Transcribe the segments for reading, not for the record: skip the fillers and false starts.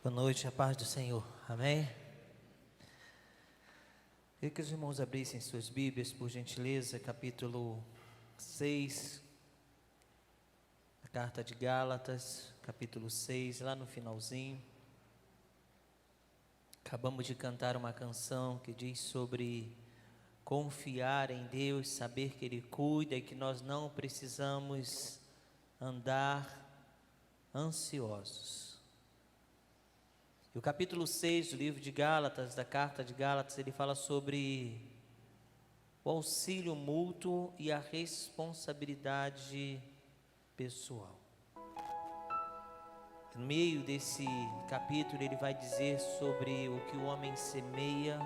Boa noite, a paz do Senhor, amém? Queria que os irmãos abrissem suas Bíblias, por gentileza, capítulo 6, da carta de Gálatas, capítulo 6, lá no finalzinho. Acabamos de cantar uma canção que diz sobre confiar em Deus, saber que Ele cuida e que nós não precisamos andar ansiosos. E o capítulo 6 do livro de Gálatas, da carta de Gálatas, ele fala sobre o auxílio mútuo e a responsabilidade pessoal. No meio desse capítulo ele vai dizer sobre o que o homem semeia,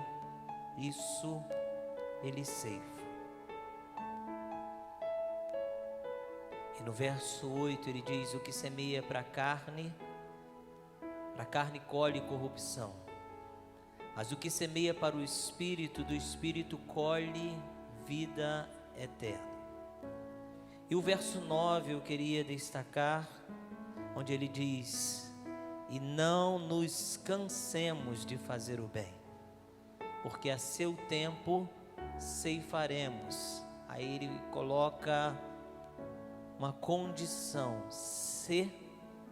isso ele ceifa. E no verso 8 ele diz: o que semeia para a carne colhe corrupção, mas o que semeia para o Espírito, do Espírito colhe vida eterna. E o verso 9 eu queria destacar, onde ele diz: e não nos cansemos de fazer o bem, porque a seu tempo ceifaremos. Aí ele coloca uma condição: se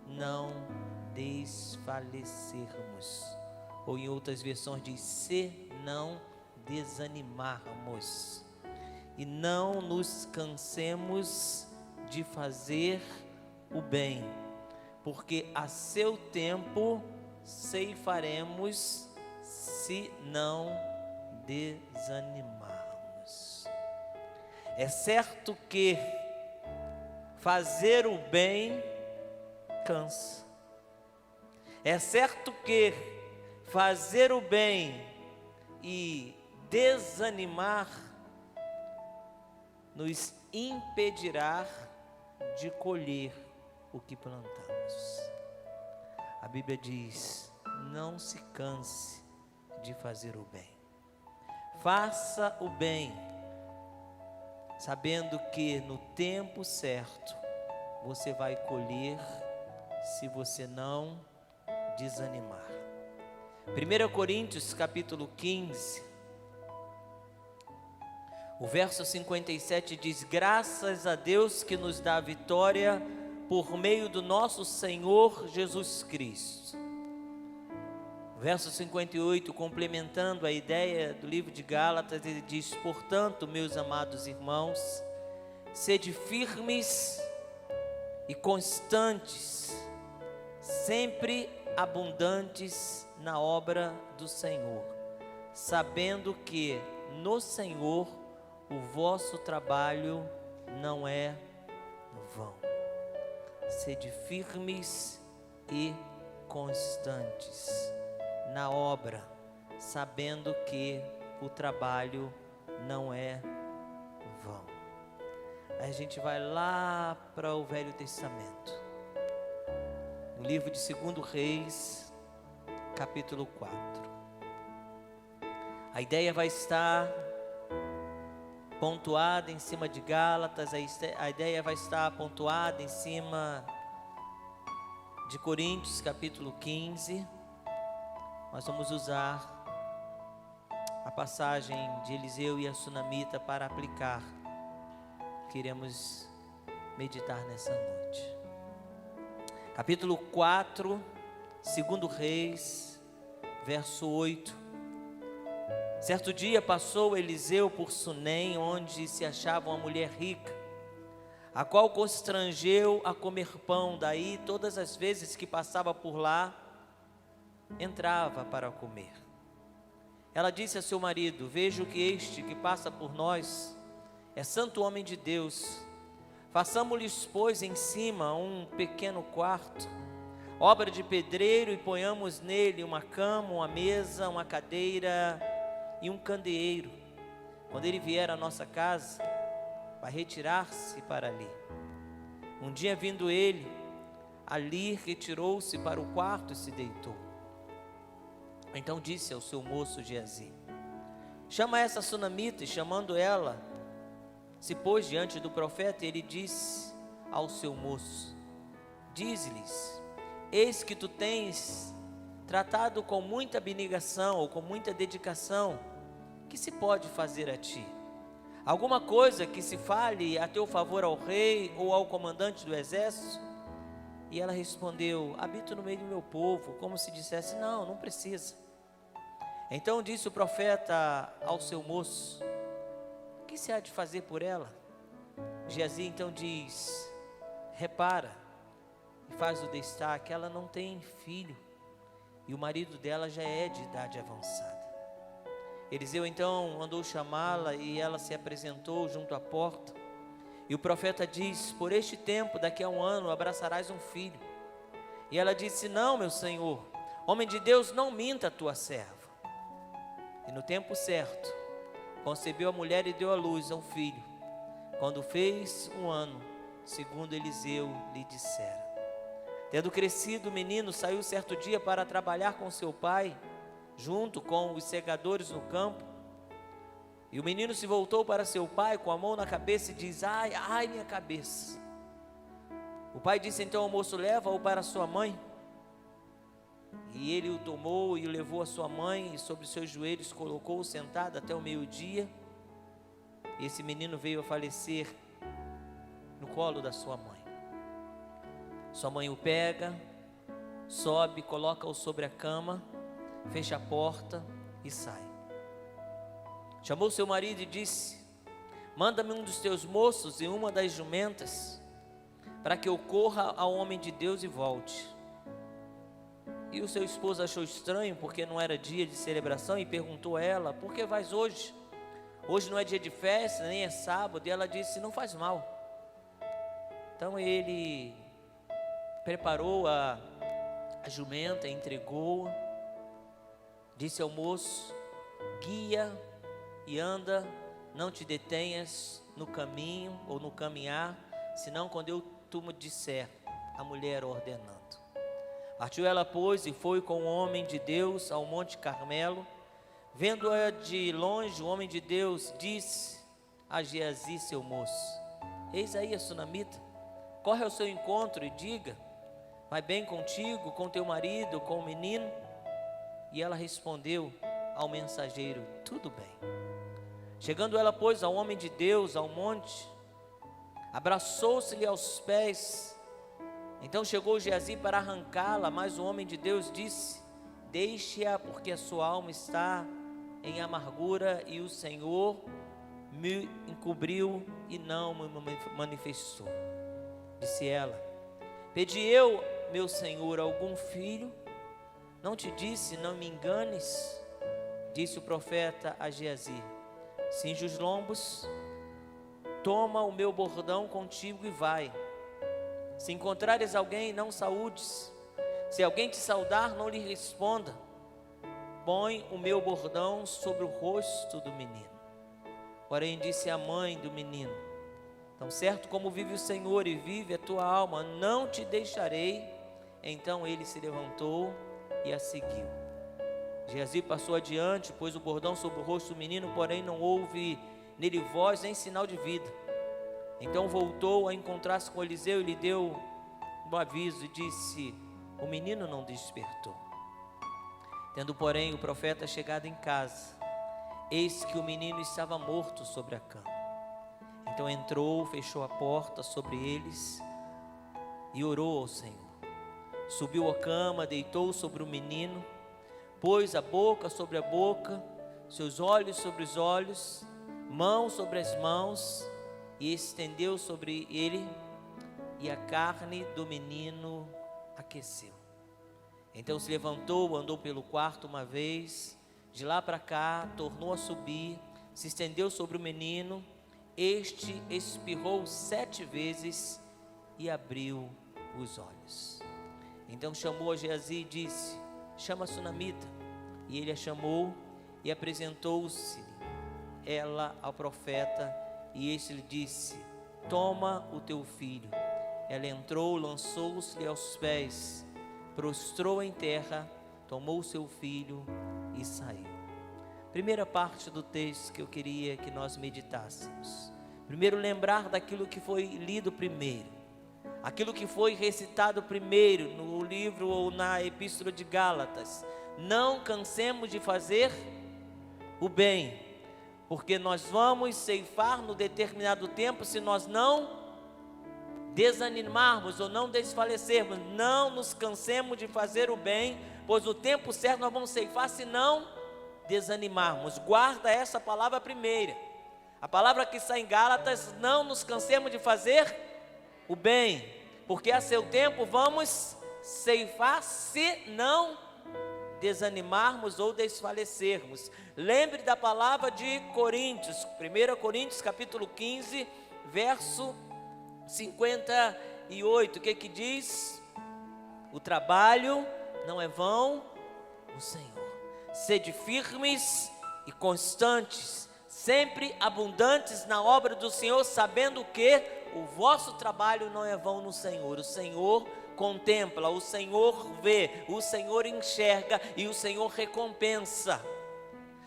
não desfalecermos, ou em outras versões diz: se não desanimarmos, e não nos cansemos de fazer o bem, porque a seu tempo ceifaremos, se não desanimarmos. É certo que fazer o bem cansa. É certo que fazer o bem e desanimar nos impedirá de colher o que plantamos. A Bíblia diz: não se canse de fazer o bem. Faça o bem, sabendo que no tempo certo você vai colher, se você não desanimar. 1 Coríntios capítulo 15, o verso 57 diz: graças a Deus que nos dá a vitória por meio do nosso Senhor Jesus Cristo. O verso 58, complementando a ideia do livro de Gálatas, ele diz: portanto, meus amados irmãos, sede firmes e constantes, sempre abundantes na obra do Senhor, sabendo que no Senhor o vosso trabalho não é vão. Sede firmes e constantes na obra, sabendo que o trabalho não é vão. Aí a gente vai lá para o Velho Testamento, no livro de 2 Reis, capítulo 4. A ideia vai estar pontuada em cima de Gálatas, a ideia vai estar pontuada em cima de Coríntios, capítulo 15. Nós vamos usar a passagem de Eliseu e a Sunamita para aplicar. Queremos meditar nessa noite. Capítulo 4, 2 Reis, verso 8. Certo dia passou Eliseu por Sunem, onde se achava uma mulher rica, a qual constrangeu a comer pão. Daí, todas as vezes que passava por lá, entrava para comer. Ela disse a seu marido: vejo que este que passa por nós é santo homem de Deus. Façamos-lhes, pois, em cima um pequeno quarto, obra de pedreiro, e ponhamos nele uma cama, uma mesa, uma cadeira e um candeeiro. Quando ele vier à nossa casa, vai retirar-se para ali. Um dia, vindo ele, ali retirou-se para o quarto e se deitou. Então disse ao seu moço Geazi: chama essa sunamita. E chamando ela, se pôs diante do profeta. Ele disse ao seu moço: dize-lhes: eis que tu tens tratado com muita abnegação ou com muita dedicação, que se pode fazer a ti? Alguma coisa que se fale a teu favor ao rei ou ao comandante do exército? E ela respondeu: habito no meio do meu povo, como se dissesse: não, não precisa. Então disse o profeta ao seu moço: o que se há de fazer por ela? Geazi então diz: repara, e faz o destaque, ela não tem filho, e o marido dela já é de idade avançada. Eliseu então mandou chamá-la, e ela se apresentou junto à porta. E o profeta diz: por este tempo, daqui a 1 ano, abraçarás um filho. E ela disse: não, meu senhor, homem de Deus, não minta a tua serva. E no tempo certo, concebeu a mulher e deu à luz a um filho, quando fez 1 ano, segundo Eliseu lhe dissera. Tendo crescido, o menino saiu certo dia para trabalhar com seu pai, junto com os segadores no campo. E o menino se voltou para seu pai com a mão na cabeça e diz: ai, ai, minha cabeça. O pai disse então ao moço: leva-o para sua mãe. E ele o tomou e o levou à sua mãe, e sobre seus joelhos colocou-o sentado até o meio-dia. E esse menino veio a falecer no colo da sua mãe. Sua mãe o pega, sobe, coloca-o sobre a cama, fecha a porta e sai. Chamou seu marido e disse: manda-me um dos teus moços e uma das jumentas, para que eu corra ao homem de Deus e volte. E o seu esposo achou estranho, porque não era dia de celebração, e perguntou a ela: por que vais hoje? Hoje não é dia de festa, nem é sábado. E ela disse: não faz mal. Então ele preparou a jumenta, entregou-a, disse ao moço: guia e anda, não te detenhas no caminho ou no caminhar, senão quando eu tu me disser. A mulher ordenando. Partiu ela, pois, e foi com o homem de Deus ao Monte Carmelo. Vendo-a de longe, o homem de Deus disse a Geazi, seu moço: eis aí a sunamita, corre ao seu encontro e diga: vai bem contigo, com teu marido, com o menino? E ela respondeu ao mensageiro: tudo bem. Chegando ela, pois, ao homem de Deus, ao monte, abraçou-se-lhe aos pés. Então chegou Geazi para arrancá-la, mas o homem de Deus disse: deixe-a, porque a sua alma está em amargura, e o Senhor me encobriu e não me manifestou. Disse ela: pedi eu, meu senhor, algum filho? Não te disse: não me enganes? Disse o profeta a Geazi: cinge os lombos, toma o meu bordão contigo e vai. Se encontrares alguém, não saúdes. Se alguém te saudar, não lhe responda. Põe o meu bordão sobre o rosto do menino. Porém disse a mãe do menino: tão certo como vive o Senhor e vive a tua alma, não te deixarei. Então ele se levantou e a seguiu. Geazi passou adiante, pôs o bordão sobre o rosto do menino, porém não houve nele voz nem sinal de vida. Então voltou a encontrar-se com Eliseu e lhe deu um aviso e disse: o menino não despertou. Tendo, porém, o profeta chegado em casa, eis que o menino estava morto sobre a cama. Então entrou, fechou a porta sobre eles e orou ao Senhor. Subiu à cama, deitou sobre o menino, pôs a boca sobre a boca, seus olhos sobre os olhos, mãos sobre as mãos, e estendeu sobre ele, e a carne do menino aqueceu. Então se levantou, andou pelo quarto uma vez, de lá para cá, tornou a subir, se estendeu sobre o menino, este espirrou 7 vezes e abriu os olhos. Então chamou a Geazi e disse: chama a sunamita. E ele a chamou e apresentou-se ela ao profeta, e este lhe disse: toma o teu filho. Ela entrou, lançou-se-lhe aos pés, prostrou em terra, tomou o seu filho e saiu. Primeira parte do texto que eu queria que nós meditássemos. Primeiro, lembrar daquilo que foi lido primeiro. aquilo que foi recitado primeiro no livro ou na epístola de Gálatas. Não cansemos de fazer o bem, porque nós vamos ceifar no determinado tempo se nós não desanimarmos ou não desfalecermos. Não nos cansemos de fazer o bem, pois no tempo certo nós vamos ceifar se não desanimarmos. Guarda essa palavra primeira, a palavra que está em Gálatas: não nos cansemos de fazer o bem, porque a seu tempo vamos ceifar se não desanimarmos ou desfalecermos. Lembre da palavra de Coríntios, 1 Coríntios capítulo 15, verso 58, o que diz? O trabalho não é vão no Senhor. Sede firmes e constantes, sempre abundantes na obra do Senhor, sabendo que o vosso trabalho não é vão no Senhor. O Senhor contempla, o Senhor vê, o Senhor enxerga e o Senhor recompensa.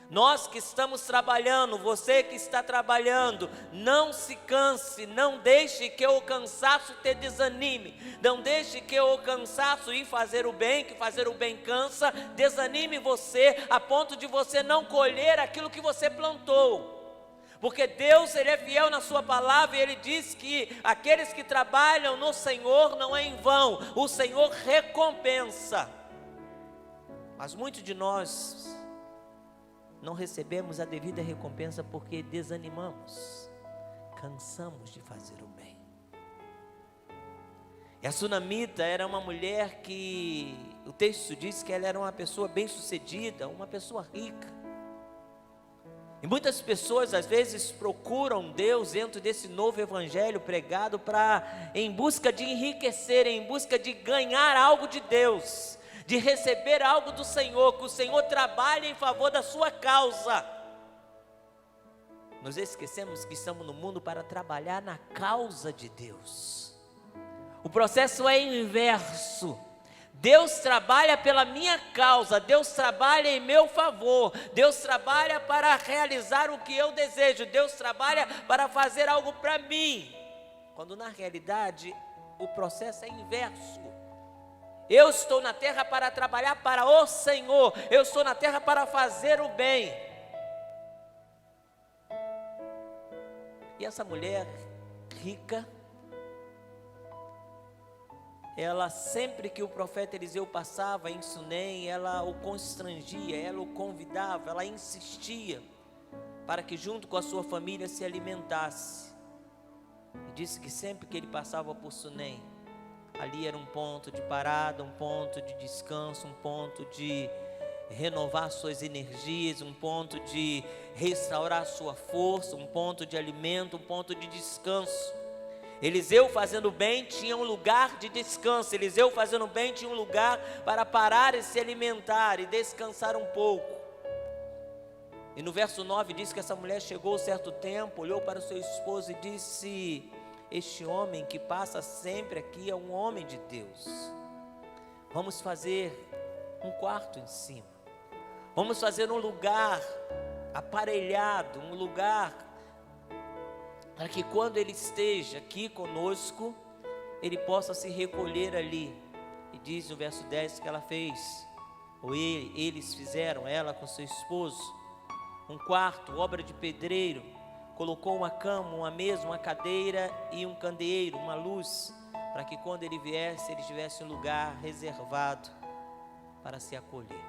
Nós que estamos trabalhando, você que está trabalhando, não se canse, não deixe que o cansaço te desanime, não deixe que o cansaço ir fazer o bem, que fazer o bem cansa, desanime você, a ponto de você não colher aquilo que você plantou. Porque Deus, Ele é fiel na sua palavra e Ele diz que aqueles que trabalham no Senhor não é em vão, o Senhor recompensa. Mas muitos de nós não recebemos a devida recompensa porque desanimamos, cansamos de fazer o bem. E a Sunamita era uma mulher que, o texto diz que ela era uma pessoa bem-sucedida, uma pessoa rica. E muitas pessoas às vezes procuram Deus dentro desse novo evangelho pregado em busca de enriquecer, em busca de ganhar algo de Deus, de receber algo do Senhor, que o Senhor trabalhe em favor da sua causa. Nós esquecemos que estamos no mundo para trabalhar na causa de Deus. O processo é inverso. Deus trabalha pela minha causa, Deus trabalha em meu favor, Deus trabalha para realizar o que eu desejo, Deus trabalha para fazer algo para mim, quando na realidade o processo é inverso. Eu estou na terra para trabalhar para o Senhor, eu estou na terra para fazer o bem. E essa mulher rica, ela sempre que o profeta Eliseu passava em Sunem, ela o constrangia, ela o convidava, ela insistia para que junto com a sua família se alimentasse. E disse que sempre que ele passava por Sunem, ali era um ponto de parada, um ponto de descanso, um ponto de renovar suas energias, um ponto de restaurar sua força, um ponto de alimento, um ponto de descanso. Eliseu fazendo bem tinha um lugar de descanso, Eliseu fazendo bem tinha um lugar para parar e se alimentar e descansar um pouco. E no verso 9 diz que essa mulher chegou certo tempo, olhou para o seu esposo e disse: este homem que passa sempre aqui é um homem de Deus. Vamos fazer um quarto em cima, vamos fazer um lugar aparelhado, um lugar para que quando ele esteja aqui conosco, ele possa se recolher ali. E diz no verso 10 que ela fez, ou eles fizeram, ela com seu esposo, um quarto, obra de pedreiro, colocou uma cama, uma mesa, uma cadeira e um candeeiro, uma luz, para que quando ele viesse, ele tivesse um lugar reservado para se acolher.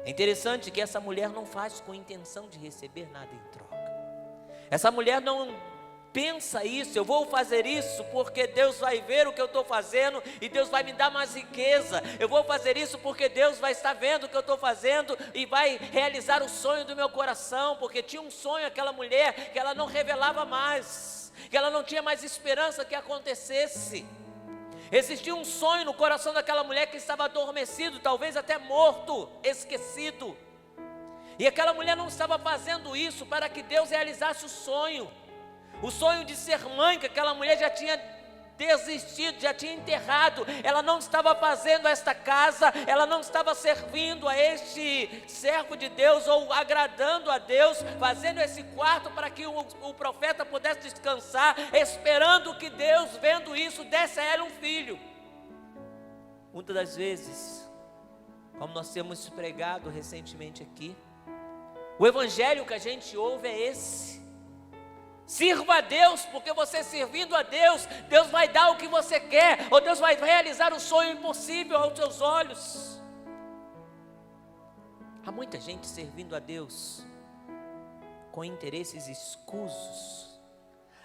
É interessante que essa mulher não faz com intenção de receber nada em troca. Essa mulher não pensa isso, eu vou fazer isso porque Deus vai ver o que eu estou fazendo e Deus vai me dar mais riqueza. Eu vou fazer isso porque Deus vai estar vendo o que eu estou fazendo e vai realizar o sonho do meu coração. Porque tinha um sonho aquela mulher que ela não revelava mais, que ela não tinha mais esperança que acontecesse. Existia um sonho no coração daquela mulher que estava adormecido, talvez até morto, esquecido. E aquela mulher não estava fazendo isso para que Deus realizasse o sonho de ser mãe, que aquela mulher já tinha desistido, já tinha enterrado. Ela não estava fazendo esta casa, ela não estava servindo a este servo de Deus, ou agradando a Deus, fazendo esse quarto para que o profeta pudesse descansar, esperando que Deus, vendo isso, desse a ela um filho. Muitas das vezes, como nós temos pregado recentemente aqui, o evangelho que a gente ouve é esse: sirva a Deus, porque você servindo a Deus, Deus vai dar o que você quer, ou Deus vai realizar o sonho impossível aos seus olhos. Há muita gente servindo a Deus com interesses escusos.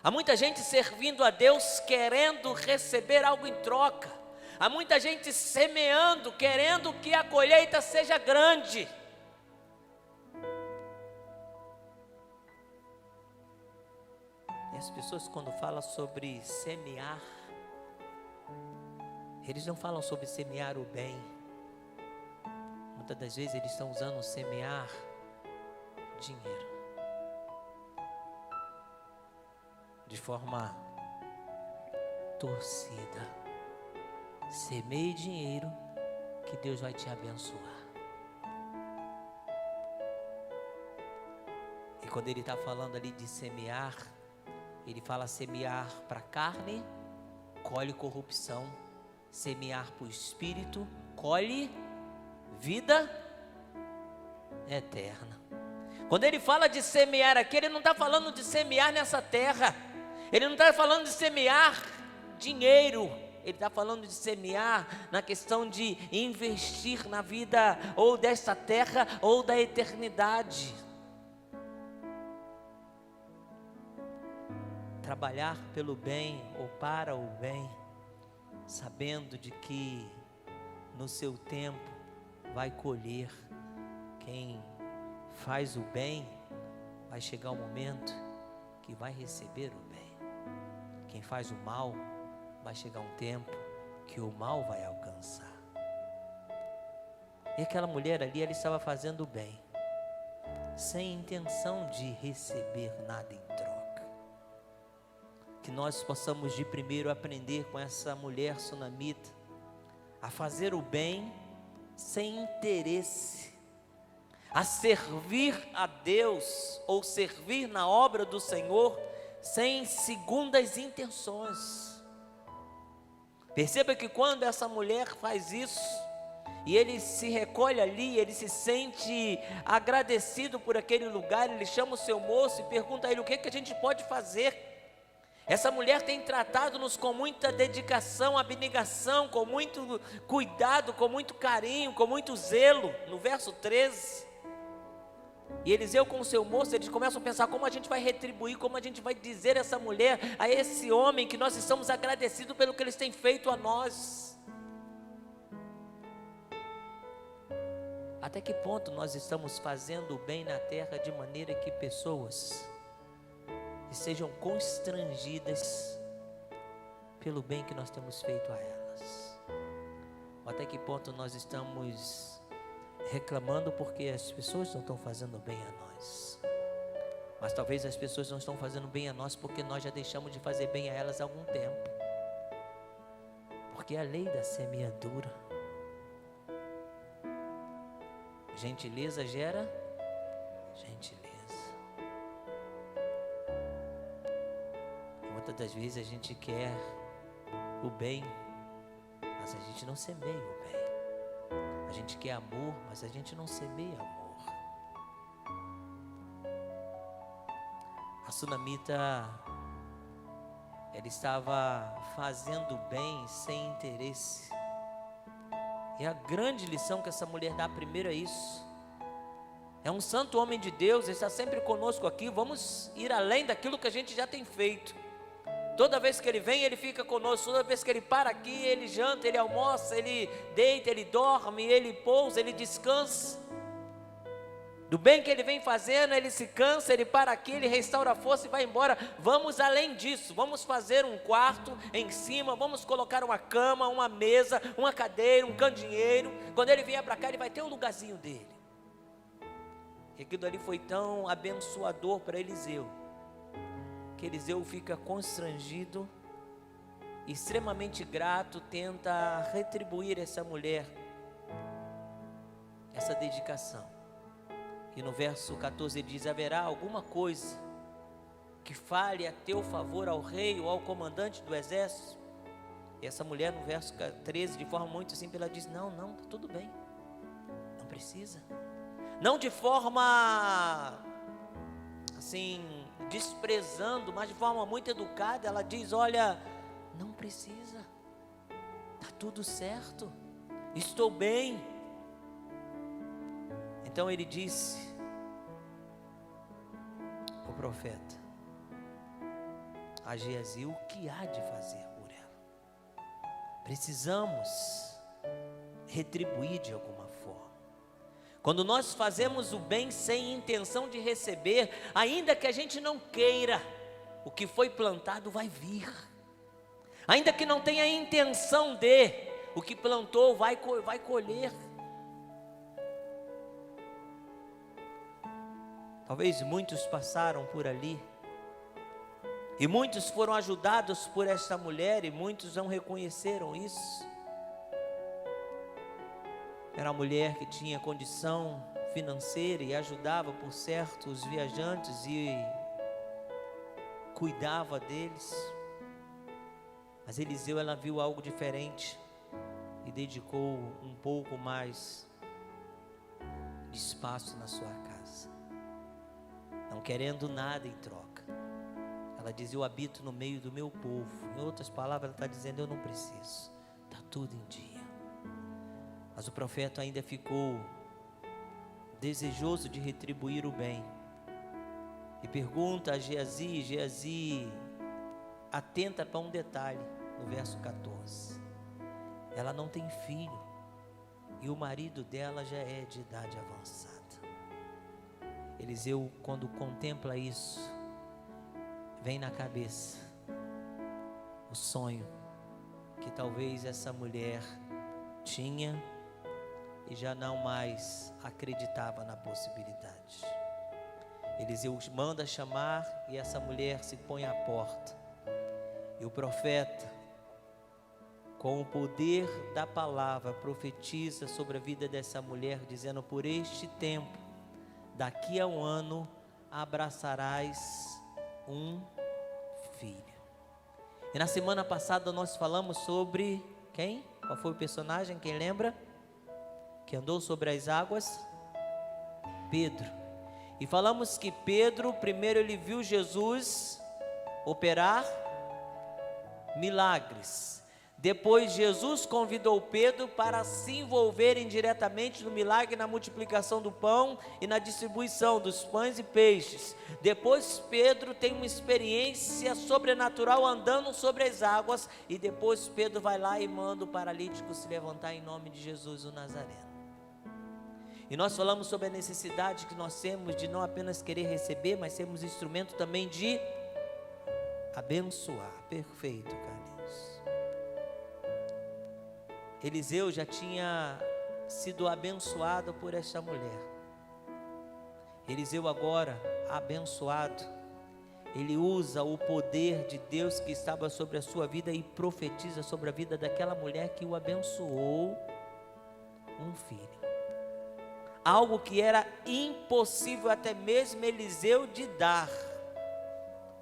Há muita gente servindo a Deus querendo receber algo em troca. Há muita gente semeando, querendo que a colheita seja grande. E as pessoas, quando falam sobre semear, eles não falam sobre semear o bem. Muitas das vezes eles estão usando semear dinheiro de forma torcida. Semeie dinheiro que Deus vai te abençoar. E quando ele está falando ali de semear, ele fala semear para a carne, colhe corrupção. Semear para o espírito, colhe vida eterna. Quando ele fala de semear aqui, ele não está falando de semear nessa terra. Ele não está falando de semear dinheiro. Ele está falando de semear na questão de investir na vida ou desta terra ou da eternidade. Trabalhar pelo bem ou para o bem, sabendo de que no seu tempo vai colher. Quem faz o bem, vai chegar o momento que vai receber o bem. Quem faz o mal, vai chegar um tempo que o mal vai alcançar. E aquela mulher ali, ela estava fazendo o bem, sem intenção de receber nada em troca. Que nós possamos de primeiro aprender com essa mulher sunamita, a fazer o bem sem interesse, a servir a Deus, ou servir na obra do Senhor, sem segundas intenções. Perceba que quando essa mulher faz isso, e ele se recolhe ali, ele se sente agradecido por aquele lugar, ele chama o seu moço e pergunta a ele: o que a gente pode fazer? Essa mulher tem tratado-nos com muita dedicação, abnegação, com muito cuidado, com muito carinho, com muito zelo. No verso 13, e Eliseu com o seu moço, eles começam a pensar como a gente vai retribuir, como a gente vai dizer a essa mulher, a esse homem, que nós estamos agradecidos pelo que eles têm feito a nós. Até que ponto nós estamos fazendo o bem na terra de maneira que pessoas sejam constrangidas pelo bem que nós temos feito a elas? Ou até que ponto nós estamos reclamando porque as pessoas não estão fazendo bem a nós? Mas talvez as pessoas não estão fazendo bem a nós porque nós já deixamos de fazer bem a elas há algum tempo. Porque é a lei da semeadura. Gentileza gera gentileza. E muitas das vezes a gente quer o bem, mas a gente não semeia o bem. A gente quer amor, mas a gente não semeia amor. A sunamita, ela estava fazendo bem sem interesse. E a grande lição que essa mulher dá primeiro é isso. É um santo homem de Deus, ele está sempre conosco aqui. Vamos ir além daquilo que a gente já tem feito. Toda vez que ele vem, ele fica conosco. Toda vez que ele para aqui, ele janta, ele almoça, ele deita, ele dorme, ele pousa, ele descansa. Do bem que ele vem fazendo, ele se cansa, ele para aqui, ele restaura a força e vai embora. Vamos além disso, vamos fazer um quarto em cima, vamos colocar uma cama, uma mesa, uma cadeira, um candeeiro. Quando ele vier para cá, ele vai ter um lugarzinho dele. E aquilo ali foi tão abençoador para Eliseu, que Eliseu fica constrangido extremamente grato, tenta retribuir essa mulher, essa dedicação. E no verso 14 ele diz: haverá alguma coisa que fale a teu favor ao rei ou ao comandante do exército? E essa mulher no verso 13, de forma muito simples, ela diz: não, tá tudo bem, não precisa. Não de forma assim, desprezando, mas de forma muito educada, ela diz: olha, não precisa, está tudo certo, estou bem. Então ele disse, o profeta, a Geazi, o que há de fazer por ela? Precisamos retribuir de alguma forma. Quando nós fazemos o bem sem intenção de receber, ainda que a gente não queira, o que foi plantado vai vir. Ainda que não tenha intenção de, o que plantou vai colher. Talvez muitos passaram por ali, e muitos foram ajudados por esta mulher, e muitos não reconheceram isso. Era uma mulher que tinha condição financeira e ajudava, por certo, os viajantes e cuidava deles. Mas Eliseu, ela viu algo diferente e dedicou um pouco mais de espaço na sua casa, não querendo nada em troca. Ela diz: eu habito no meio do meu povo. Em outras palavras, ela está dizendo: eu não preciso, está tudo em dia. Mas o profeta ainda ficou desejoso de retribuir o bem, e pergunta a Geazi. Geazi atenta para um detalhe no verso 14: ela não tem filho, e o marido dela já é de idade avançada. Eliseu, quando contempla isso, vem na cabeça o sonho que talvez essa mulher tinha e já não mais acreditava na possibilidade. Eliseu manda chamar e essa mulher se põe à porta. E o profeta, com o poder da palavra, profetiza sobre a vida dessa mulher, dizendo: por este tempo, daqui a um ano, abraçarás um filho. E na semana passada nós falamos sobre quem? Qual foi o personagem? Quem lembra? Que andou sobre as águas? Pedro. E falamos que Pedro, primeiro ele viu Jesus operar milagres. Depois Jesus convidou Pedro para se envolverem diretamente no milagre, na multiplicação do pão e na distribuição dos pães e peixes. Depois Pedro tem uma experiência sobrenatural andando sobre as águas, e depois Pedro vai lá e manda o paralítico se levantar em nome de Jesus o Nazareno. E nós falamos sobre a necessidade que nós temos de não apenas querer receber, mas sermos instrumento também de abençoar. Perfeito, Carlinhos. Eliseu já tinha sido abençoado por esta mulher. Eliseu agora, abençoado, ele usa o poder de Deus que estava sobre a sua vida e profetiza sobre a vida daquela mulher que o abençoou, um filho. Algo que era impossível até mesmo Eliseu de dar.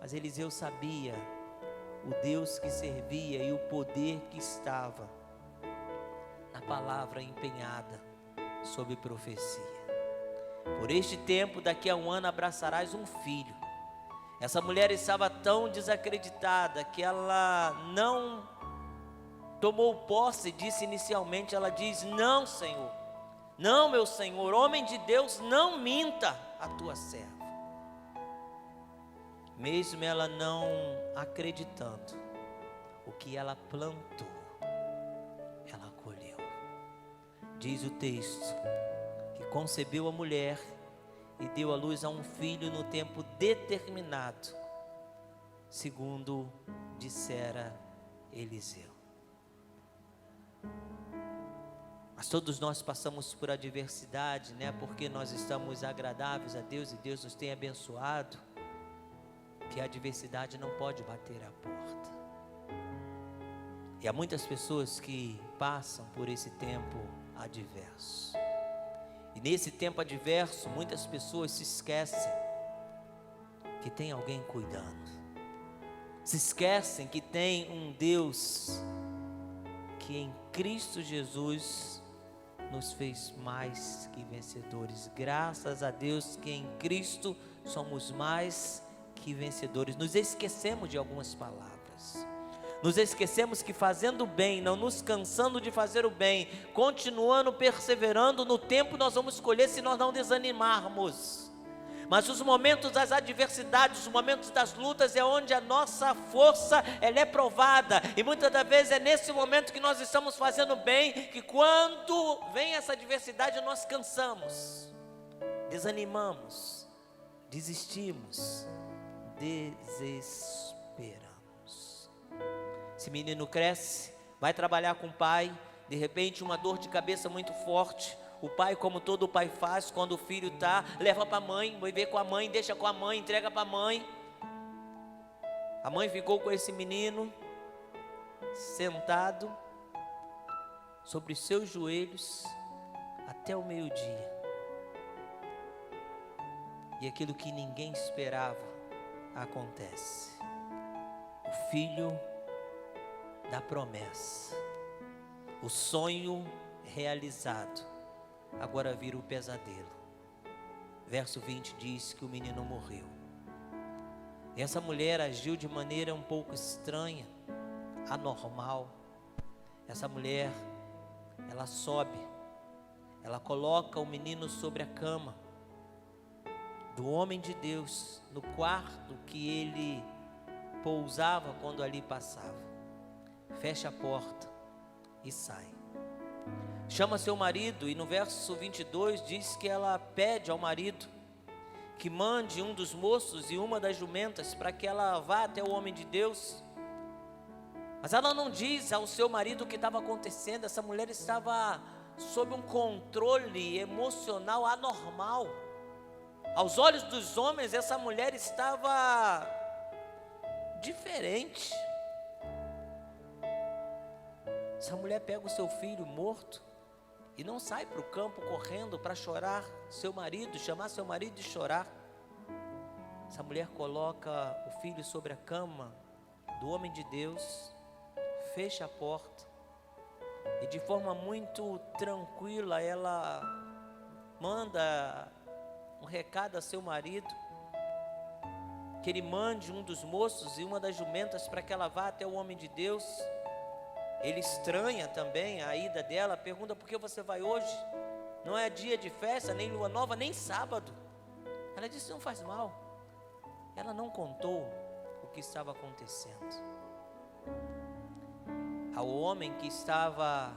Mas Eliseu sabia o Deus que servia e o poder que estava na palavra empenhada sob profecia. Por este tempo, daqui a um ano, abraçarás um filho. Essa mulher estava tão desacreditada que ela não tomou posse disso inicialmente. Ela diz: não, Senhor, não, meu Senhor, homem de Deus, não minta a tua serva. Mesmo ela não acreditando, o que ela plantou, ela colheu. Diz o texto que concebeu a mulher e deu à luz a um filho no tempo determinado, segundo dissera Eliseu. Mas todos nós passamos por adversidade, né? Porque nós estamos agradáveis a Deus e Deus nos tem abençoado, que a adversidade não pode bater a porta. E há muitas pessoas que passam por esse tempo adverso. E nesse tempo adverso, muitas pessoas se esquecem que tem alguém cuidando. Se esquecem que tem um Deus que em Cristo Jesus nos fez mais que vencedores. Graças a Deus que em Cristo somos mais que vencedores. Nos esquecemos de algumas palavras. Nos esquecemos que fazendo bem, não nos cansando de fazer o bem, continuando, perseverando no tempo, nós vamos escolher se nós não desanimarmos. Mas os momentos das adversidades, os momentos das lutas é onde a nossa força ela é provada. E muitas das vezes é nesse momento que nós estamos fazendo bem, que quando vem essa adversidade nós cansamos, desanimamos, desistimos, desesperamos. Esse menino cresce, vai trabalhar com o pai, de repente uma dor de cabeça muito forte. O pai, como todo pai faz, quando o filho está, leva para a mãe, vai ver com a mãe, deixa com a mãe, entrega para a mãe. A mãe ficou com esse menino, sentado, sobre seus joelhos, até o meio-dia. E aquilo que ninguém esperava, acontece. O filho da promessa, o sonho realizado, agora vira o pesadelo. Verso 20 diz que o menino morreu. E essa mulher agiu de maneira um pouco estranha, anormal. Essa mulher, ela sobe, ela coloca o menino sobre a cama do homem de Deus, no quarto que ele pousava quando ali passava. Fecha a porta e sai. Chama seu marido, e no verso 22 diz que ela pede ao marido que mande um dos moços e uma das jumentas para que ela vá até o homem de Deus. Mas ela não diz ao seu marido o que estava acontecendo. Essa mulher estava sob um controle emocional anormal. Aos olhos dos homens, essa mulher estava diferente. Essa mulher pega o seu filho morto e não sai para o campo correndo para chorar seu marido, chamar seu marido e chorar. Essa mulher coloca o filho sobre a cama do homem de Deus, fecha a porta e de forma muito tranquila ela manda um recado a seu marido, que ele mande um dos moços e uma das jumentas para que ela vá até o homem de Deus. Ele estranha também a ida dela, pergunta: por que você vai hoje? Não é dia de festa, nem lua nova, nem sábado. Ela disse: não faz mal. Ela não contou o que estava acontecendo. Ao homem que estava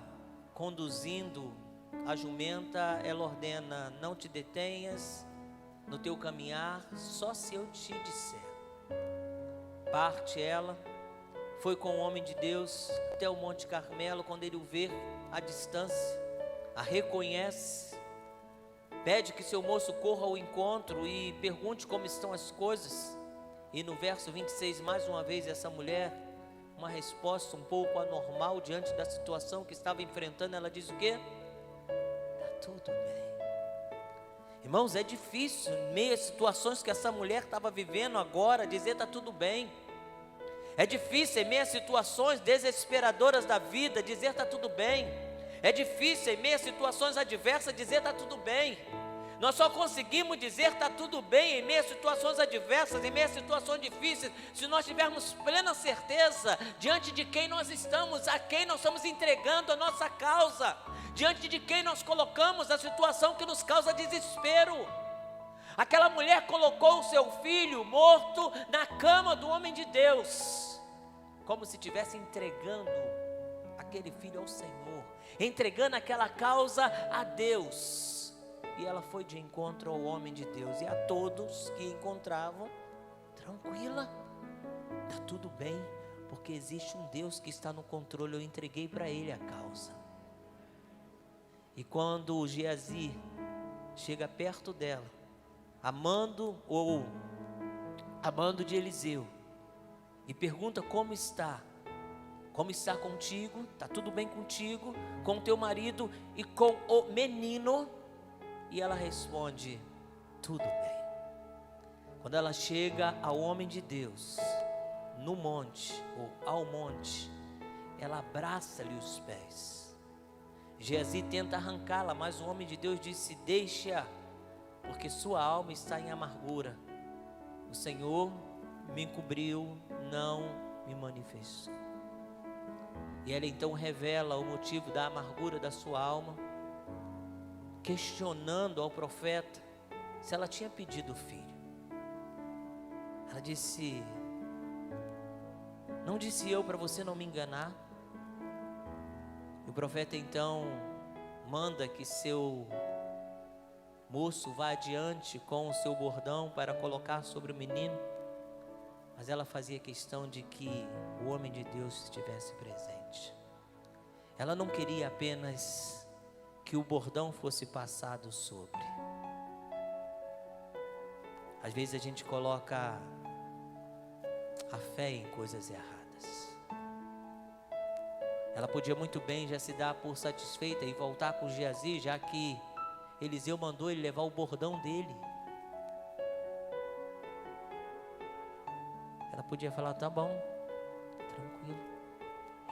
conduzindo a jumenta, ela ordena: não te detenhas no teu caminhar, só se eu te disser. Parte ela, foi com o homem de Deus até o Monte Carmelo. Quando ele o vê à distância, a reconhece, pede que seu moço corra ao encontro e pergunte como estão as coisas. E no verso 26, mais uma vez, essa mulher, uma resposta um pouco anormal diante da situação que estava enfrentando, ela diz o quê? Está tudo bem. Irmãos, é difícil, em meio às situações que essa mulher estava vivendo agora, dizer está tudo bem. É difícil, em meio às situações desesperadoras da vida, dizer está tudo bem. É difícil, em meio às situações adversas, dizer está tudo bem. Nós só conseguimos dizer está tudo bem em meio a situações adversas, em meio a situações difíceis, se nós tivermos plena certeza diante de quem nós estamos, a quem nós estamos entregando a nossa causa, diante de quem nós colocamos a situação que nos causa desespero. Aquela mulher colocou o seu filho morto na cama do homem de Deus, como se estivesse entregando aquele filho ao Senhor, entregando aquela causa a Deus. E ela foi de encontro ao homem de Deus e a todos que encontravam: tranquila, está tudo bem, porque existe um Deus que está no controle, eu entreguei para Ele a causa. E quando Geazi chega perto dela, amando de Eliseu, e pergunta como está, Como está contigo? Está tudo bem contigo? Com o teu marido e com o menino? E ela responde: tudo bem. Quando ela chega ao homem de Deus, no monte, ou ao monte, ela abraça-lhe os pés. Geazi tenta arrancá-la, mas o homem de Deus disse: deixa, porque sua alma está em amargura. O Senhor me encobriu, não me manifestou. E ela então revela o motivo da amargura da sua alma, questionando ao profeta se ela tinha pedido filho. Ela disse: não disse eu para você não me enganar? E o profeta então manda que seu moço vá adiante com o seu bordão para colocar sobre o menino. Mas ela fazia questão de que o homem de Deus estivesse presente. Ela não queria apenas que o bordão fosse passado sobre. Às vezes a gente coloca a fé em coisas erradas. Ela podia muito bem já se dar por satisfeita e voltar com Geazi, já que Eliseu mandou ele levar o bordão dele. Ela podia falar: tá bom, tranquilo.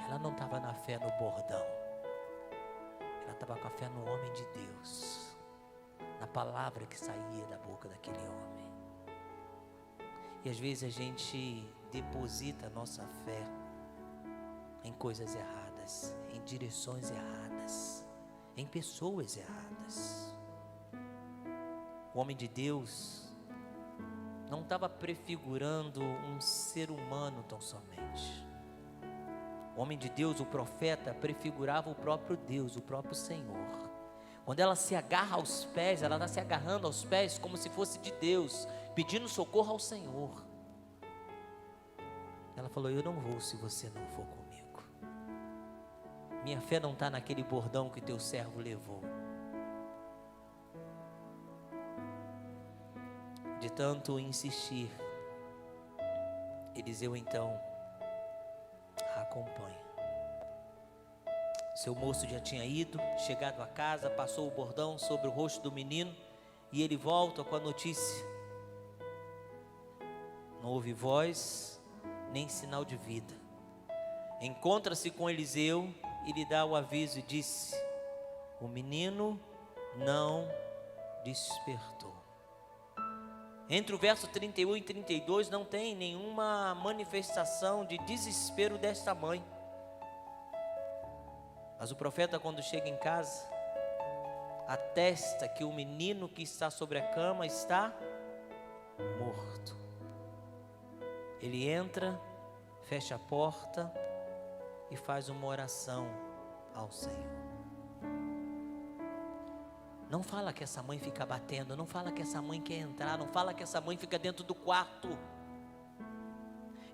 Ela não estava na fé no bordão, ela estava com a fé no homem de Deus, na palavra que saía da boca daquele homem. E às vezes a gente deposita a nossa fé em coisas erradas, em direções erradas, em pessoas erradas. O homem de Deus não estava prefigurando um ser humano tão somente. O homem de Deus, o profeta, prefigurava o próprio Deus, o próprio Senhor. Quando ela se agarra aos pés, ela está se agarrando aos pés como se fosse de Deus, pedindo socorro ao Senhor. Ela falou: eu não vou se você não for comigo. Minha fé não está naquele bordão que teu servo levou. De tanto insistir, Eliseu então a acompanha. Seu moço já tinha ido, chegado a casa, passou o bordão sobre o rosto do menino e ele volta com a notícia. Não houve voz, nem sinal de vida. Encontra-se com Eliseu e lhe dá o aviso e disse: o menino não despertou. Entre o verso 31 e 32 não tem nenhuma manifestação de desespero desta mãe. Mas o profeta, quando chega em casa, atesta que o menino que está sobre a cama está morto. Ele entra, fecha a porta e faz uma oração ao Senhor. Não fala que essa mãe fica batendo, não fala que essa mãe quer entrar, não fala que essa mãe fica dentro do quarto.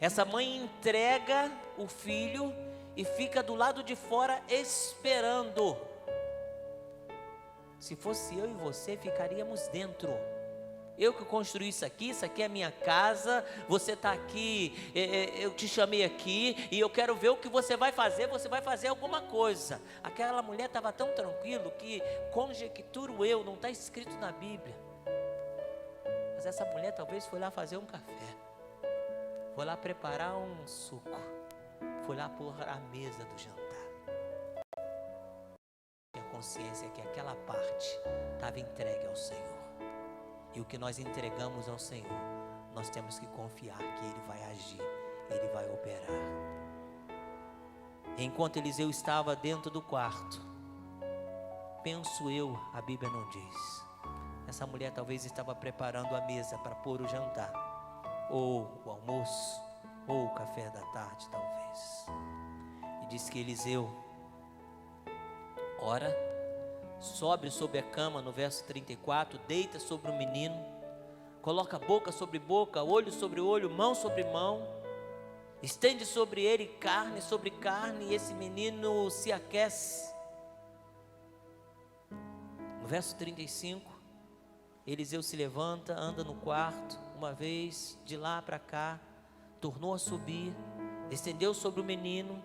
Essa mãe entrega o filho e fica do lado de fora esperando. Se fosse eu e você, ficaríamos dentro. Eu que construí isso aqui é a minha casa, você está aqui, eu te chamei aqui e eu quero ver o que você vai fazer alguma coisa. Aquela mulher estava tão tranquilo que, conjecturo eu, não está escrito na Bíblia, mas essa mulher talvez foi lá fazer um café, foi lá preparar um suco, foi lá pôr a mesa do jantar. Tinha consciência que aquela parte estava entregue ao Senhor. E o que nós entregamos ao Senhor, nós temos que confiar que Ele vai agir, Ele vai operar. Enquanto Eliseu estava dentro do quarto, penso eu, a Bíblia não diz, essa mulher talvez estava preparando a mesa para pôr o jantar, ou o almoço, ou o café da tarde talvez. E diz que Eliseu ora, sobe sobre a cama, no verso 34, deita sobre o menino, coloca boca sobre boca, olho sobre olho, mão sobre mão, estende sobre ele carne sobre carne, e esse menino se aquece. No verso 35, Eliseu se levanta, anda no quarto, uma vez, de lá para cá, tornou a subir, estendeu sobre o menino,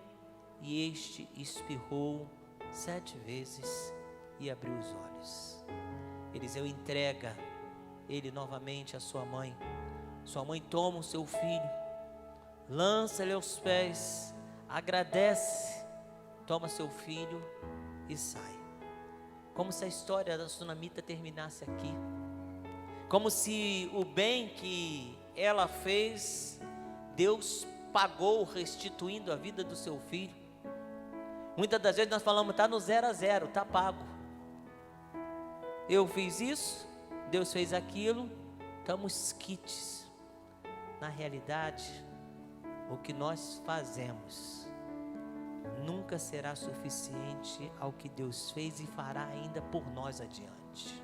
e este espirrou 7 vezes e abriu os olhos. Eliseu entrega ele novamente à sua mãe. Sua mãe toma o seu filho, lança-lhe aos pés, agradece, toma seu filho e sai. Como se a história da sunamita terminasse aqui. Como se o bem que ela fez, Deus pagou restituindo a vida do seu filho. Muitas das vezes nós falamos, está no 0 a 0, está pago. Eu fiz isso, Deus fez aquilo, estamos quites. Na realidade, o que nós fazemos nunca será suficiente ao que Deus fez e fará ainda por nós adiante.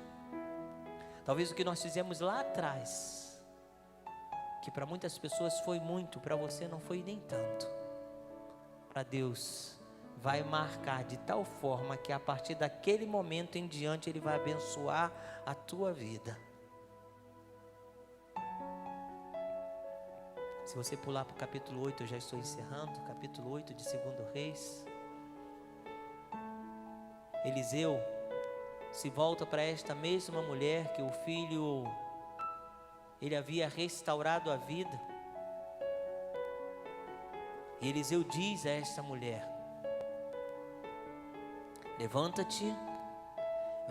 Talvez o que nós fizemos lá atrás, que para muitas pessoas foi muito, para você não foi nem tanto. Para Deus vai marcar de tal forma que a partir daquele momento em diante Ele vai abençoar a tua vida. Se você pular para o capítulo 8, eu já estou encerrando, capítulo 8 de 2 Reis. Eliseu se volta para esta mesma mulher que o filho, ele havia restaurado a vida. E Eliseu diz a esta mulher: levanta-te,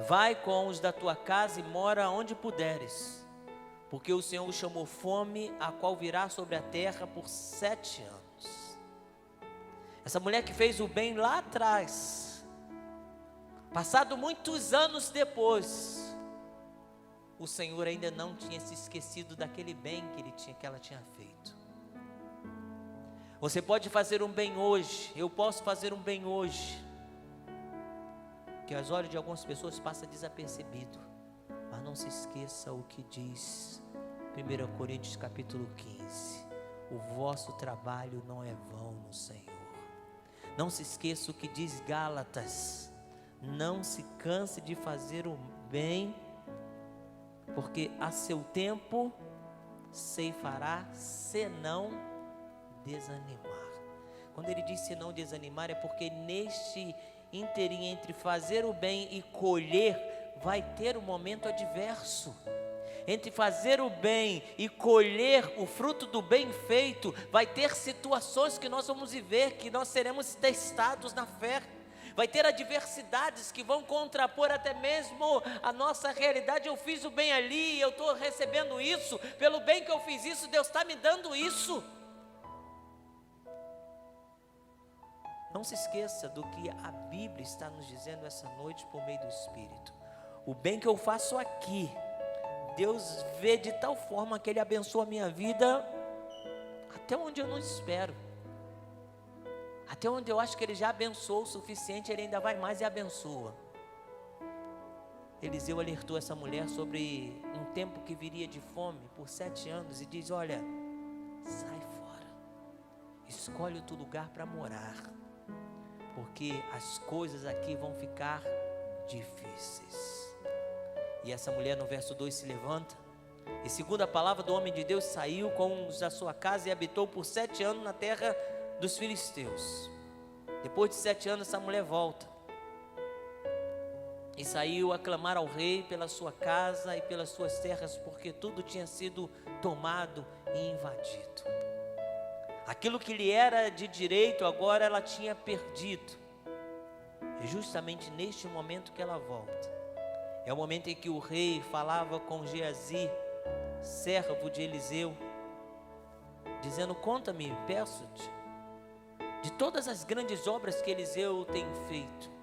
vai com os da tua casa e mora onde puderes, porque o Senhor chamou fome, a qual virá sobre a terra por 7 anos. Essa mulher que fez o bem lá atrás, passado muitos anos depois, o Senhor ainda não tinha se esquecido daquele bem que ela tinha feito. Você pode fazer um bem hoje, eu posso fazer um bem hoje, que aos olhos de algumas pessoas passa desapercebido. Mas não se esqueça o que diz 1 Coríntios capítulo 15: o vosso trabalho não é vão no Senhor. Não se esqueça o que diz Gálatas: não se canse de fazer o bem, porque a seu tempo ceifará, se não desanimar. Quando ele diz se não desanimar, é porque neste ínterim entre fazer o bem e colher, vai ter um momento adverso. Entre fazer o bem e colher o fruto do bem feito, vai ter situações que nós vamos viver, que nós seremos testados na fé. Vai ter adversidades que vão contrapor até mesmo a nossa realidade. Eu fiz o bem ali, eu estou recebendo isso, pelo bem que eu fiz isso, Deus está me dando isso. Não se esqueça do que a Bíblia está nos dizendo essa noite por meio do Espírito. O bem que eu faço aqui, Deus vê de tal forma que Ele abençoa a minha vida até onde eu não espero. Até onde eu acho que Ele já abençoou o suficiente, Ele ainda vai mais e abençoa. Eliseu alertou essa mulher sobre um tempo que viria de fome por 7 anos e diz: olha, sai fora, escolhe outro lugar para morar, porque as coisas aqui vão ficar difíceis. E essa mulher no verso 2 se levanta, e segundo a palavra do homem de Deus, saiu com os da sua casa e habitou por 7 anos na terra dos filisteus. Depois de 7 anos essa mulher volta, e saiu a clamar ao rei pela sua casa e pelas suas terras, porque tudo tinha sido tomado e invadido. Aquilo que lhe era de direito, agora ela tinha perdido. E justamente neste momento que ela volta, é o momento em que o rei falava com Geazi, servo de Eliseu, dizendo: conta-me, peço-te, de todas as grandes obras que Eliseu tem feito.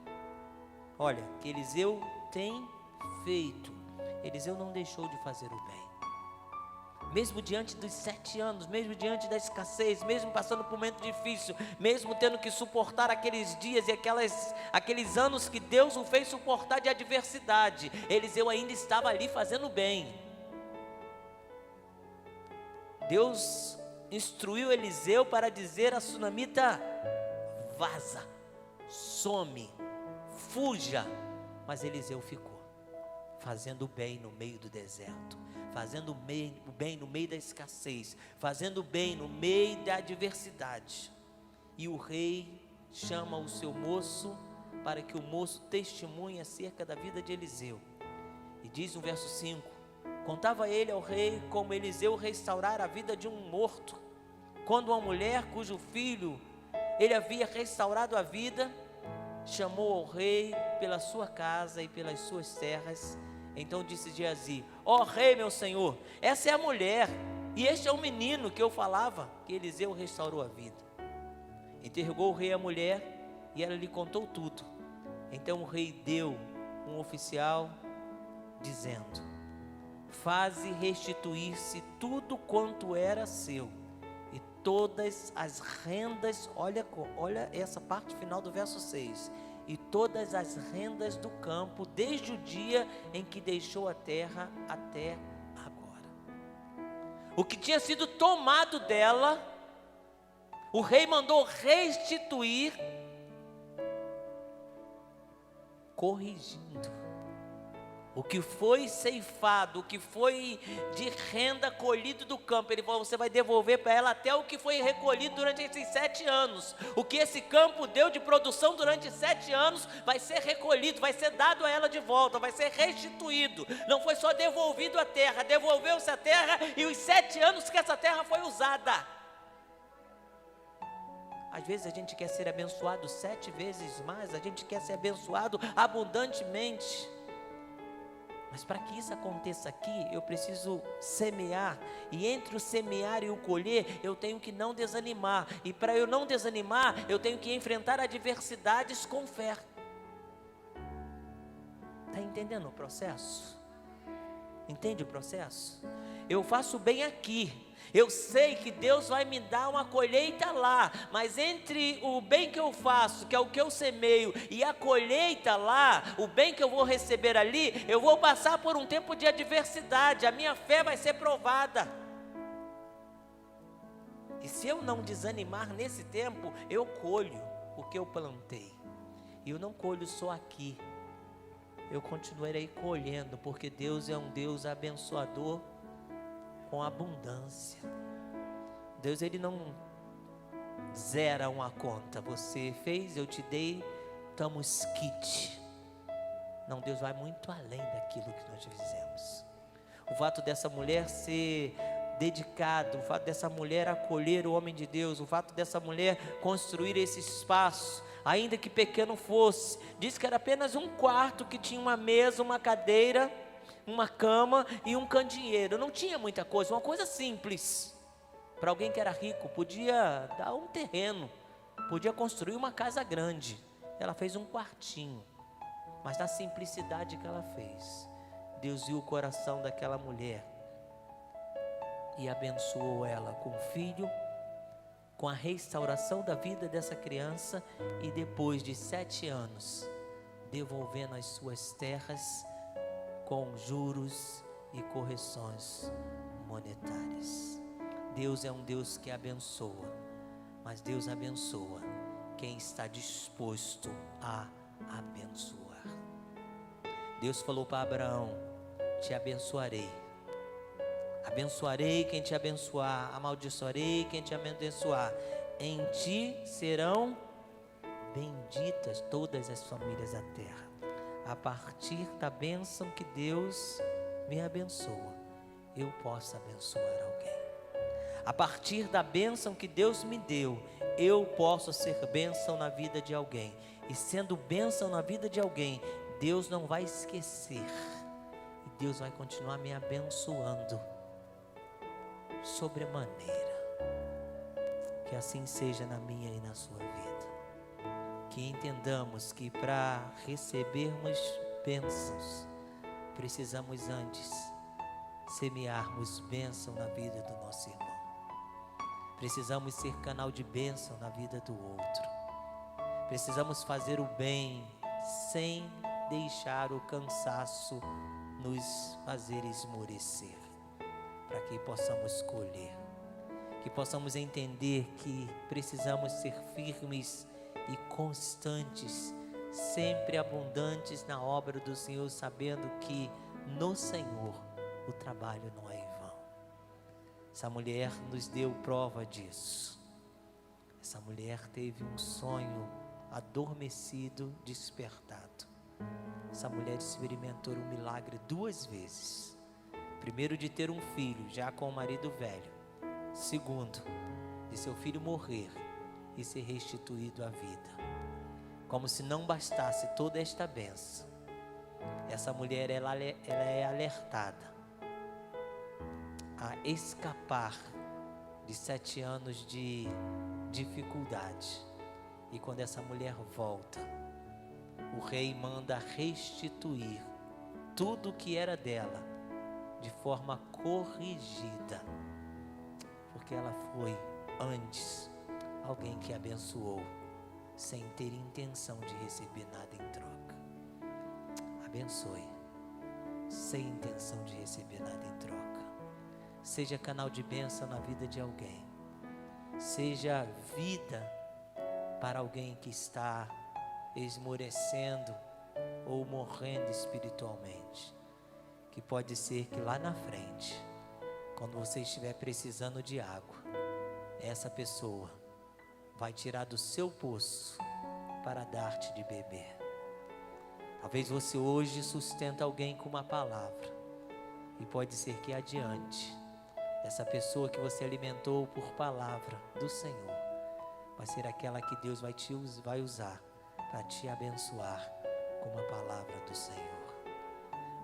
Olha, que Eliseu tem feito, Eliseu não deixou de fazer o bem. Mesmo diante dos 7 anos, mesmo diante da escassez, mesmo passando por um momento difícil, mesmo tendo que suportar aqueles dias e aqueles anos que Deus o fez suportar de adversidade, Eliseu ainda estava ali fazendo bem. Deus instruiu Eliseu para dizer à sunamita: vaza, some, fuja. Mas Eliseu ficou, fazendo bem no meio do deserto, fazendo bem no meio da escassez, fazendo bem no meio da adversidade. E o rei chama o seu moço para que o moço testemunhe acerca da vida de Eliseu. E diz no verso 5: contava ele ao rei como Eliseu restaurara a vida de um morto, quando uma mulher cujo filho ele havia restaurado a vida, chamou ao rei pela sua casa e pelas suas terras. Então disse Geazi: ó rei meu senhor, essa é a mulher, e este é o menino que eu falava, que Eliseu restaurou a vida. Interrogou o rei a mulher, e ela lhe contou tudo. Então o rei deu um oficial, dizendo: faze restituir-se tudo quanto era seu, e todas as rendas, olha essa parte final do verso 6, e todas as rendas do campo, desde o dia em que deixou a terra até agora. O que tinha sido tomado dela, o rei mandou restituir, corrigindo. O que foi ceifado, o que foi de renda colhido do campo, ele falou: você vai devolver para ela até o que foi recolhido durante esses 7 anos. O que esse campo deu de produção durante 7 anos vai ser recolhido, vai ser dado a ela de volta, vai ser restituído. Não foi só devolvido a terra, devolveu-se a terra e os 7 anos que essa terra foi usada. Às vezes a gente quer ser abençoado 7 vezes mais, a gente quer ser abençoado abundantemente. Mas para que isso aconteça aqui, eu preciso semear. E entre o semear e o colher, eu tenho que não desanimar. E para eu não desanimar, eu tenho que enfrentar adversidades com fé. Está entendendo o processo? Entende o processo? Eu faço bem aqui. Eu sei que Deus vai me dar uma colheita lá, mas entre o bem que eu faço, que é o que eu semeio, e a colheita lá, o bem que eu vou receber ali, eu vou passar por um tempo de adversidade, a minha fé vai ser provada. E se eu não desanimar nesse tempo, eu colho o que eu plantei. E eu não colho só aqui, eu continuarei colhendo, porque Deus é um Deus abençoador, com abundância. Deus, ele não zera uma conta. Você fez, eu te dei, estamos quite. Não, Deus vai muito além daquilo que nós fizemos. O fato dessa mulher ser dedicada, o fato dessa mulher acolher o homem de Deus, o fato dessa mulher construir esse espaço, ainda que pequeno fosse, diz que era apenas um quarto, que tinha uma mesa, uma cadeira, uma cama e um candeeiro. Não tinha muita coisa, uma coisa simples. Para alguém que era rico, podia dar um terreno, podia construir uma casa grande. Ela fez um quartinho, mas na simplicidade que ela fez, Deus viu o coração daquela mulher e abençoou ela com o filho, com a restauração da vida dessa criança, e depois de 7 anos, devolvendo as suas terras com juros e correções monetárias. Deus é um Deus que abençoa, mas Deus abençoa quem está disposto a abençoar. Deus falou para Abraão: te abençoarei. Abençoarei quem te abençoar, amaldiçoarei quem te abençoar. Em ti serão benditas todas as famílias da terra. A partir da bênção que Deus me abençoa, eu posso abençoar alguém. A partir da bênção que Deus me deu, eu posso ser bênção na vida de alguém. E sendo bênção na vida de alguém, Deus não vai esquecer. E Deus vai continuar me abençoando sobremaneira. Que assim seja na minha e na sua vida. Que entendamos que para recebermos bênçãos, precisamos antes semearmos bênção na vida do nosso irmão. Precisamos ser canal de bênção na vida do outro. Precisamos fazer o bem sem deixar o cansaço nos fazer esmorecer, para que possamos colher, que possamos entender que precisamos ser firmes e constantes, sempre abundantes na obra do Senhor, sabendo que no Senhor o trabalho não é em vão. Essa mulher nos deu prova disso. Essa mulher teve um sonho adormecido, despertado. Essa mulher experimentou um milagre 2 vezes. Primeiro, de ter um filho, já com o marido velho. Segundo, de seu filho morrer e ser restituído à vida. Como se não bastasse toda esta bênção, essa mulher ela é alertada a escapar de 7 anos de dificuldade. E quando essa mulher volta, o rei manda restituir tudo o que era dela de forma corrigida, porque ela foi antes alguém que abençoou sem ter intenção de receber nada em troca. Abençoe sem intenção de receber nada em troca. Seja canal de bênção na vida de alguém. Seja vida para alguém que está esmorecendo ou morrendo espiritualmente. Que pode ser que lá na frente, quando você estiver precisando de água, essa pessoa vai tirar do seu poço para dar-te de beber. Talvez você hoje sustenta alguém com uma palavra, e pode ser que adiante, essa pessoa que você alimentou por palavra do Senhor, vai ser aquela que Deus vai usar para te abençoar com a palavra do Senhor.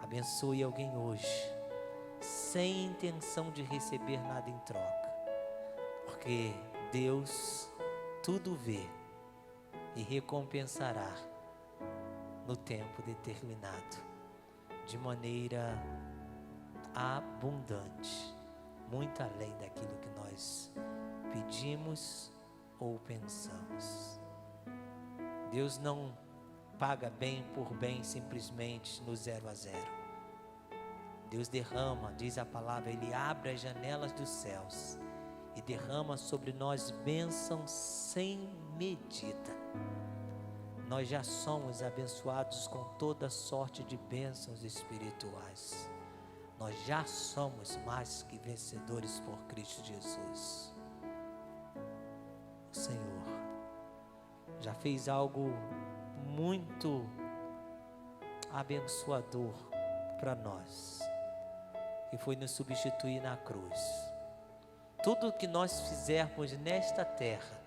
Abençoe alguém hoje, sem intenção de receber nada em troca, porque Deus tudo vê e recompensará no tempo determinado, de maneira abundante, muito além daquilo que nós pedimos ou pensamos. Deus não paga bem por bem simplesmente no 0 a 0. Deus derrama, diz a palavra, Ele abre as janelas dos céus e derrama sobre nós bênçãos sem medida. Nós já somos abençoados com toda sorte de bênçãos espirituais. Nós já somos mais que vencedores por Cristo Jesus. O Senhor já fez algo muito abençoador para nós, e foi nos substituir na cruz. Tudo que nós fizermos nesta terra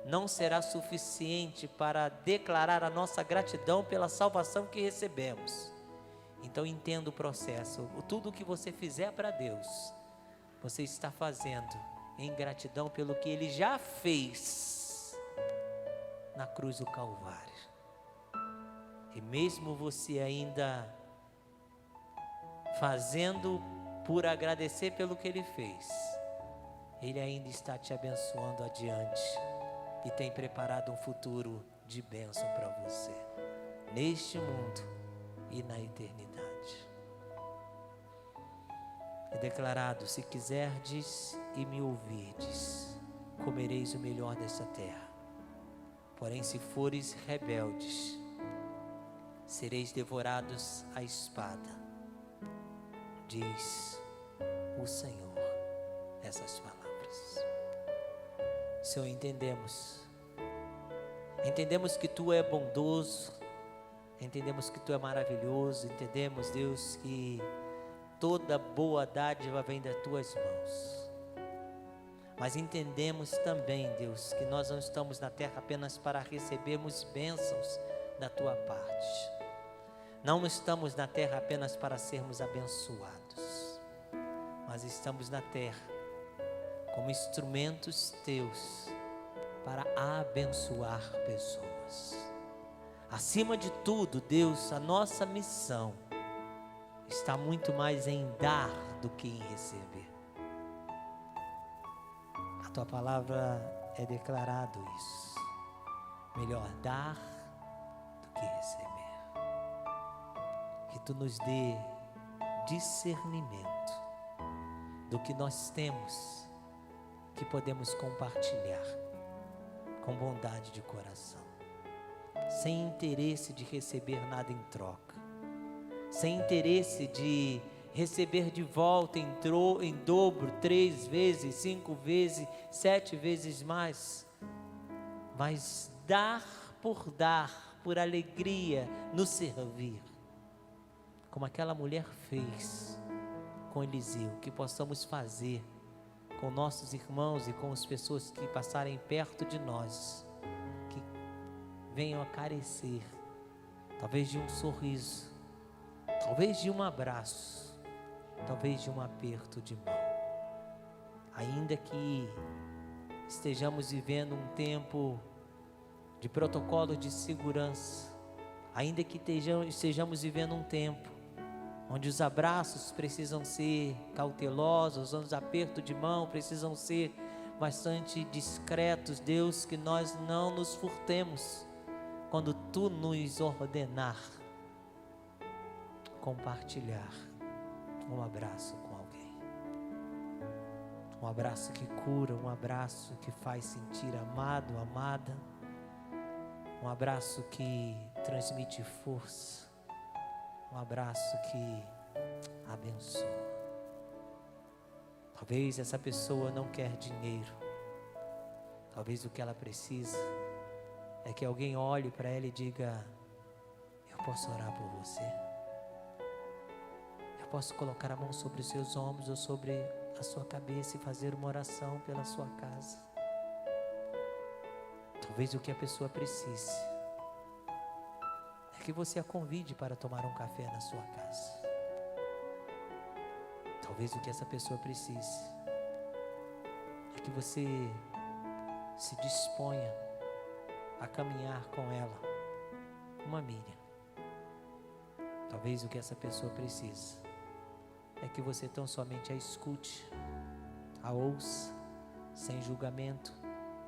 não será suficiente para declarar a nossa gratidão pela salvação que recebemos. Então entenda o processo. Tudo que você fizer para Deus, você está fazendo em gratidão pelo que Ele já fez na cruz do Calvário. E mesmo você ainda fazendo por agradecer pelo que Ele fez, Ele ainda está te abençoando adiante e tem preparado um futuro de bênção para você, neste mundo e na eternidade. É declarado: se quiserdes e me ouvirdes, comereis o melhor desta terra. Porém, se fores rebeldes, sereis devorados à espada, diz o Senhor essas palavras. Senhor, entendemos que Tu é bondoso, entendemos que Tu é maravilhoso, entendemos, Deus, que toda boa dádiva vem das Tuas mãos. Mas entendemos também, Deus, que nós não estamos na terra apenas para recebermos bênçãos da Tua parte. Não estamos na terra apenas para sermos abençoados, mas estamos na terra como instrumentos Teus para abençoar pessoas. Acima de tudo, Deus, a nossa missão está muito mais em dar do que em receber. A Tua palavra é declarado isso. Melhor dar do que receber. Que Tu nos dê discernimento do que nós temos, que podemos compartilhar com bondade de coração, sem interesse de receber nada em troca, sem interesse de receber de volta em dobro, 3 vezes, 5 vezes, 7 vezes mais, mas dar por dar, por alegria, no servir. Como aquela mulher fez com Eliseu, que possamos fazer com nossos irmãos e com as pessoas que passarem perto de nós, que venham a carecer, talvez de um sorriso, talvez de um abraço, talvez de um aperto de mão. Ainda que estejamos vivendo um tempo de protocolo de segurança, ainda que estejamos vivendo um tempo onde os abraços precisam ser cautelosos, onde os apertos de mão precisam ser bastante discretos, Deus, que nós não nos furtemos quando Tu nos ordenar compartilhar um abraço com alguém, um abraço que cura, um abraço que faz sentir amado, amada, um abraço que transmite força, um abraço que abençoa. Talvez essa pessoa não quer dinheiro, talvez o que ela precisa é que alguém olhe para ela e diga: eu posso orar por você, eu posso colocar a mão sobre os seus ombros ou sobre a sua cabeça e fazer uma oração pela sua casa. Talvez o que a pessoa precise é que você a convide para tomar um café na sua casa. Talvez o que essa pessoa precise é que você se disponha a caminhar com ela uma milha. Talvez o que essa pessoa precisa é que você tão somente a escute, a ouça, sem julgamento,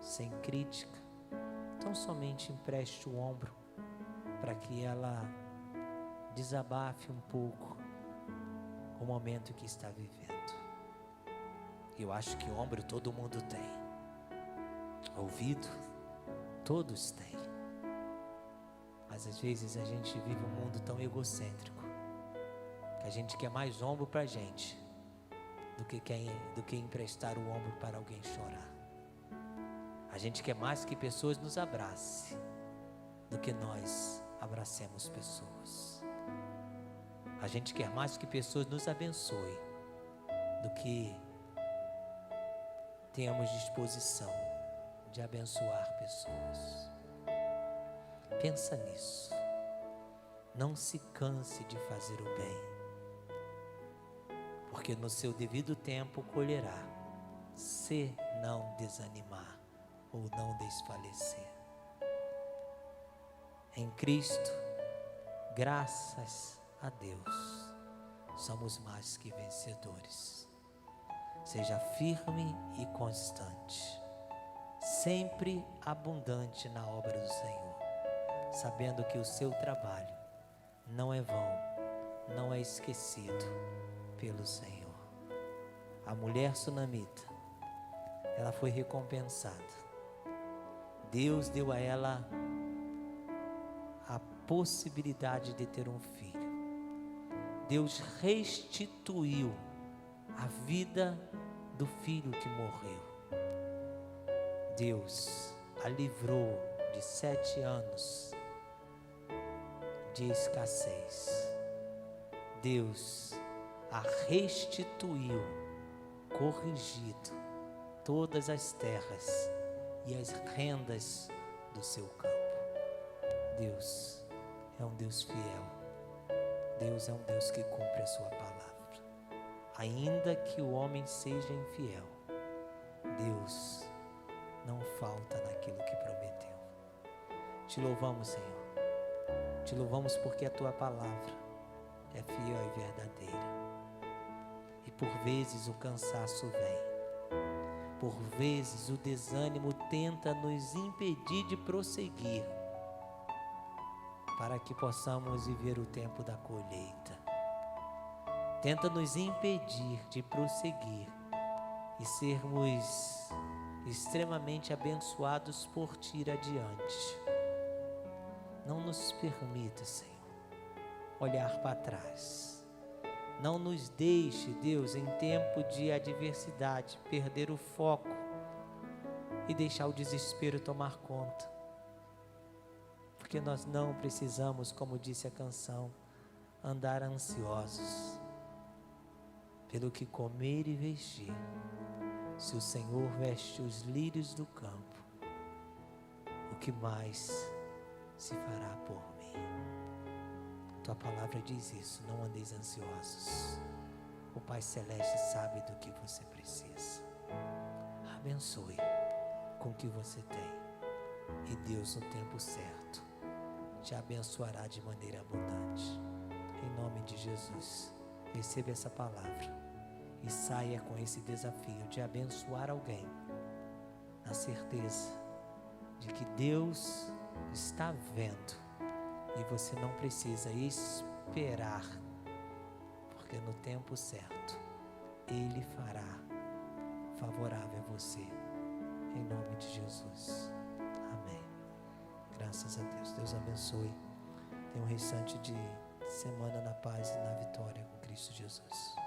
sem crítica, tão somente empreste o ombro para que ela desabafe um pouco o momento que está vivendo. Eu acho que ombro todo mundo tem, ouvido todos têm, mas às vezes a gente vive um mundo tão egocêntrico que a gente quer mais ombro para a gente do que emprestar o ombro para alguém chorar. A gente quer mais que pessoas nos abracem do que nós abracemos pessoas. A gente quer mais que pessoas nos abençoem do que tenhamos disposição de abençoar pessoas. Pensa nisso. Não se canse de fazer o bem, porque no seu devido tempo colherá, se não desanimar ou não desfalecer. Em Cristo, graças a Deus, somos mais que vencedores. Seja firme e constante, sempre abundante na obra do Senhor, sabendo que o seu trabalho não é vão, não é esquecido pelo Senhor. A mulher sunamita, ela foi recompensada. Deus deu a ela a possibilidade de ter um filho. Deus restituiu a vida do filho que morreu. Deus a livrou de 7 anos de escassez. Deus a restituiu, corrigido todas as terras e as rendas do seu campo. Deus é um Deus fiel. Deus é um Deus que cumpre a sua palavra. Ainda que o homem seja infiel, Deus não falta naquilo que prometeu. Te louvamos, Senhor. Te louvamos porque a tua palavra é fiel e verdadeira. E por vezes o cansaço vem. Por vezes o desânimo tenta nos impedir de prosseguir, para que possamos viver o tempo da colheita. Tenta nos impedir de prosseguir e sermos extremamente abençoados por ti adiante. Não nos permita, Senhor, olhar para trás. Não nos deixe, Deus, em tempo de adversidade, perder o foco e deixar o desespero tomar conta. porque nós não precisamos, como disse a canção, andar ansiosos pelo que comer e vestir. Se o Senhor veste os lírios do campo, o que mais se fará por mim? Tua palavra diz isso, não andeis ansiosos. O Pai Celeste sabe do que você precisa. Abençoe com o que você tem, e Deus, no tempo certo, te abençoará de maneira abundante. Em nome de Jesus, receba essa palavra e saia com esse desafio de abençoar alguém, na certeza de que Deus está vendo e você não precisa esperar, porque no tempo certo Ele fará favorável a você, em nome de Jesus. Amém. Graças a Deus. Deus abençoe. Tenha um restante de semana na paz e na vitória com Cristo Jesus.